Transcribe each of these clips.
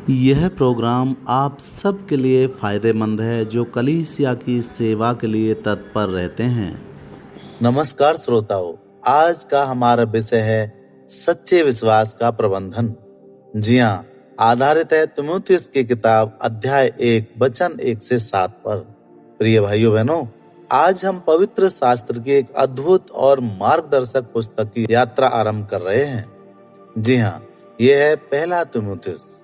यह प्रोग्राम आप सबके लिए फ़ायदेमंद है जो कलीसिया की सेवा के लिए तत्पर रहते हैं। नमस्कार श्रोताओं, आज का हमारा विषय है सच्चे विश्वास का प्रबंधन। जी हाँ, आधारित है तीमुथियुस की किताब अध्याय 1 वचन 1 से 7 पर। प्रिय भाइयों बहनों, आज हम पवित्र शास्त्र की एक अद्भुत और मार्गदर्शक पुस्तक की यात्रा आरंभ कर रहे हैं। जी हाँ, यह है पहला तीमुथियुस।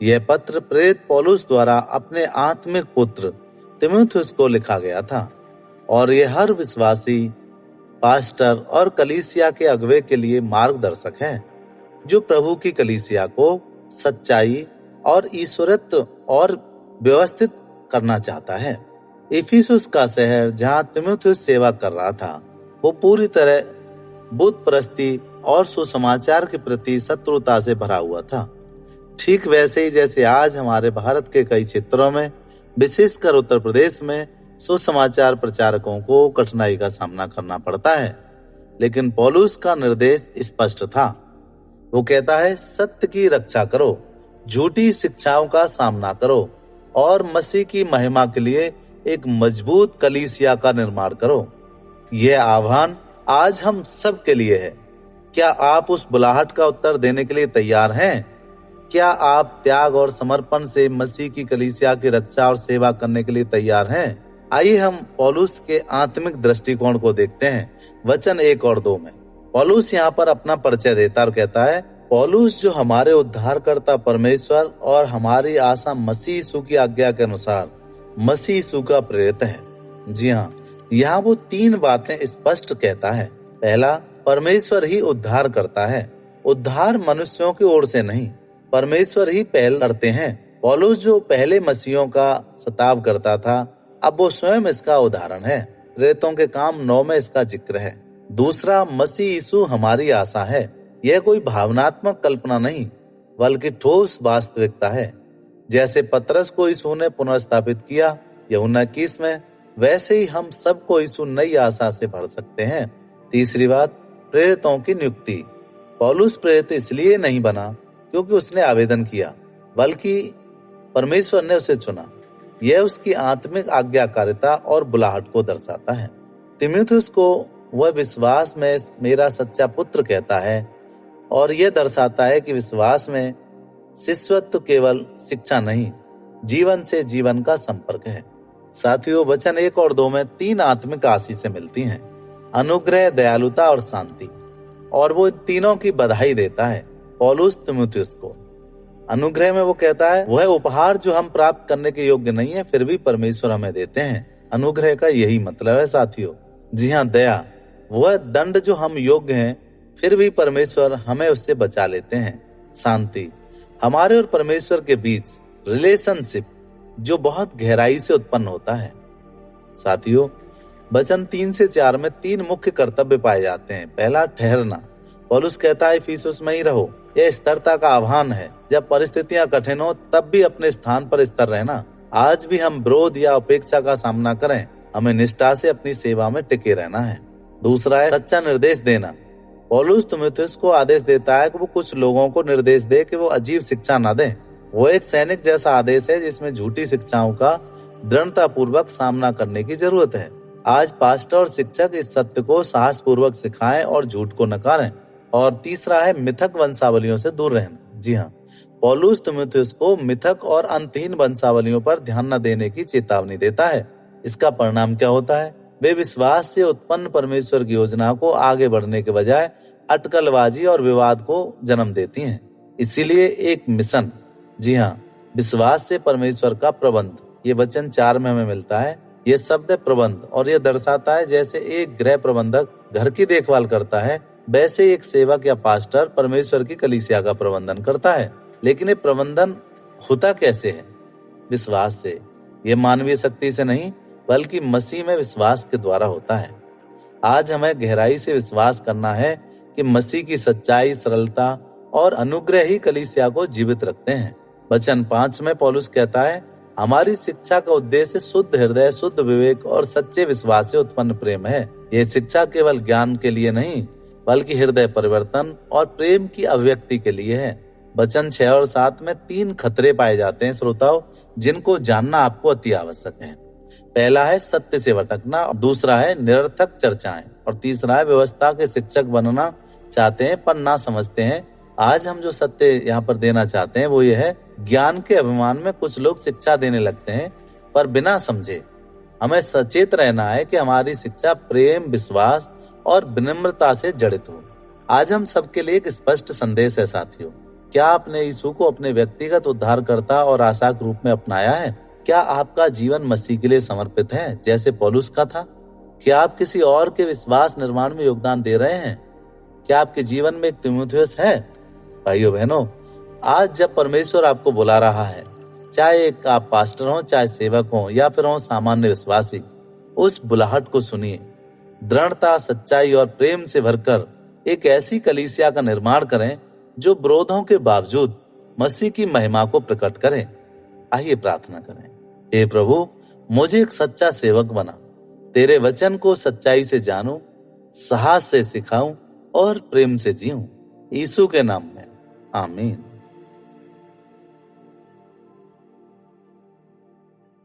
यह पत्र प्रेरित पौलुस द्वारा अपने आत्मिक पुत्र तीमुथियुस को लिखा गया था और यह हर विश्वासी, पास्टर और कलीसिया के अगुवे के लिए मार्गदर्शक है जो प्रभु की कलीसिया को सच्चाई और ईश्वरत्व और व्यवस्थित करना चाहता है। इफिसुस का शहर जहां तीमुथियुस सेवा कर रहा था, वो पूरी तरह बुत परस्ती और सुसमाचार के प्रति शत्रुता से भरा हुआ था। ठीक वैसे ही जैसे आज हमारे भारत के कई क्षेत्रों में, विशेषकर उत्तर प्रदेश में, सुसमाचार प्रचारकों को कठिनाई का सामना करना पड़ता है। लेकिन पौलुस का निर्देश स्पष्ट था। वो कहता है, सत्य की रक्षा करो, झूठी शिक्षाओं का सामना करो और मसीह की महिमा के लिए एक मजबूत कलीसिया का निर्माण करो। यह आह्वान आज हम सब के लिए है। क्या आप उस बुलाहट का उत्तर देने के लिए तैयार हैं? क्या आप त्याग और समर्पण से मसीह की कलीसिया की रक्षा और सेवा करने के लिए तैयार हैं? आइए हम पौलुस के आत्मिक दृष्टिकोण को देखते हैं। वचन 1 और 2 में पौलुस यहाँ पर अपना परिचय देता और कहता है, पौलुस जो हमारे उद्धारकर्ता परमेश्वर और हमारी आशा मसीह यीशु की आज्ञा के अनुसार मसीह यीशु का प्रेरित है। जी हाँ, यहाँ वो 3 बातें स्पष्ट कहता है। पहला, परमेश्वर ही उद्धार करता है। उद्धार मनुष्यों की ओर से नहीं, परमेश्वर ही पहल करते हैं। पौलुस जो पहले मसीहों का सताव करता था, अब वो स्वयं इसका उदाहरण है। प्रेरितों के काम 9 में इसका जिक्र है। दूसरा, मसीह यीशु हमारी आशा है। यह कोई भावनात्मक कल्पना नहीं, बल्कि ठोस वास्तविकता है। जैसे पतरस को यीशु ने पुनर्स्थापित किया यूहन्ना 21 में, वैसे ही हम सबको यीशु नई आशा से भर सकते हैं। तीसरी बात, प्रेरितों की नियुक्ति। पौलुस प्रेरित इसलिए नहीं बना क्योंकि उसने आवेदन किया, बल्कि परमेश्वर ने उसे चुना। यह उसकी आत्मिक आज्ञाकारिता और बुलाहट को दर्शाता है। तीमुथियुस को वह विश्वास में मेरा सच्चा पुत्र कहता है और यह दर्शाता है कि विश्वास में शिष्यत्व केवल शिक्षा नहीं, जीवन से जीवन का संपर्क है। साथियों, वचन 1 और 2 में 3 आत्मिक आशीषें मिलती हैं, अनुग्रह, दयालुता और शांति, और वो तीनों की बधाई देता है पौलुस तीमुथियुस को। अनुग्रह में वो कहता है, वह उपहार जो हम प्राप्त करने के योग्य नहीं है, फिर भी परमेश्वर हमें देते हैं। अनुग्रह का यही मतलब है साथियों। जी हाँ, दया, वह दंड जो हम योग्य हैं, फिर भी परमेश्वर हमें उससे बचा लेते हैं। शांति, हमारे और परमेश्वर के बीच रिलेशनशिप जो बहुत गहराई से उत्पन्न होता है। साथियों, वचन 3 से 4 में 3 मुख्य कर्तव्य पाए जाते हैं। पहला, ठहरना। पौलुस कहता है, इफिसुस में ही रहो। यह स्थिरता का आह्वान है। जब परिस्थितियां कठिन हो, तब भी अपने स्थान पर स्थिर रहना। आज भी हम विरोध या उपेक्षा का सामना करें, हमें निष्ठा से अपनी सेवा में टिके रहना है। दूसरा है सच्चा निर्देश देना। पौलुस तीमुथियुस को आदेश देता है कि वो कुछ लोगों को निर्देश दे कि वो अजीब शिक्षा न दें। वो एक सैनिक जैसा आदेश है जिसमें झूठी शिक्षाओं का दृढ़ता पूर्वक सामना करने की जरूरत है। आज पास्टर और शिक्षक इस सत्य को साहस पूर्वक सिखाएं और झूठ को नकारें। और तीसरा है मिथक वंशावलियों से दूर रहना। जी हाँ, पौलुस तीमुथियुस को मिथक और अंतहीन वंशावलियों पर ध्यान न देने की चेतावनी देता है। इसका परिणाम क्या होता है? वे विश्वास से उत्पन्न परमेश्वर की योजना को आगे बढ़ने के बजाय अटकलबाजी और विवाद को जन्म देती हैं। इसीलिए एक मिशन, जी हाँ, विश्वास से परमेश्वर का प्रबंध, ये वचन 4 में हमें मिलता है। ये शब्द है प्रबंध, और यह दर्शाता है जैसे एक गृह प्रबंधक घर की देखभाल करता है, वैसे एक सेवक या पास्टर परमेश्वर की कलीसिया का प्रबंधन करता है। लेकिन ये प्रबंधन होता कैसे है? विश्वास से। ये मानवीय शक्ति से नहीं, बल्कि मसीह में विश्वास के द्वारा होता है। आज हमें गहराई से विश्वास करना है कि मसीह की सच्चाई, सरलता और अनुग्रह ही कलीसिया को जीवित रखते हैं। वचन 5 में पौलुस कहता है, हमारी शिक्षा का उद्देश्य शुद्ध हृदय, शुद्ध विवेक और सच्चे विश्वास से उत्पन्न प्रेम है। ये शिक्षा केवल ज्ञान के लिए नहीं, बल्कि हृदय परिवर्तन और प्रेम की अभिव्यक्ति के लिए है। वचन 6 और 7 में 3 खतरे पाए जाते हैं श्रोताओं, जिनको जानना आपको अति आवश्यक है। पहला है सत्य से भटकना, दूसरा है निरर्थक चर्चाएं, और तीसरा है व्यवस्था के शिक्षक बनना चाहते हैं पर ना समझते हैं। आज हम जो सत्य यहाँ पर देना चाहते हैं वो ये है, ज्ञान के अभिमान में कुछ लोग शिक्षा देने लगते हैं पर बिना समझे। हमें सचेत रहना है कि हमारी शिक्षा प्रेम, विश्वास और विनम्रता से जड़ित हो। आज हम सबके लिए एक स्पष्ट संदेश है साथियों। क्या आपने यीशु को अपने व्यक्तिगत उद्धारकर्ता और आशा के रूप में अपनाया है? क्या आपका जीवन मसीह के लिए समर्पित है जैसे पौलुस का था? क्या आप किसी और के विश्वास निर्माण में योगदान दे रहे हैं? क्या आपके जीवन में एक तीमुथियुस है? भाइयों बहनों, आज जब परमेश्वर आपको बुला रहा है, चाहे एक आप पास्टर हो, चाहे सेवक हो या फिर हो सामान्य विश्वासी, उस बुलाहट को सुनिए। दृढ़ता, सच्चाई और प्रेम से भरकर एक ऐसी कलीसिया का निर्माण करें जो विरोधों के बावजूद मसीह की महिमा को प्रकट करे। आइए प्रार्थना करें। हे प्रभु, मुझे एक सच्चा सेवक बना, तेरे वचन को सच्चाई से जानूं, साहस से सिखाऊं और प्रेम से जीऊं। यीशु के नाम में आमीन।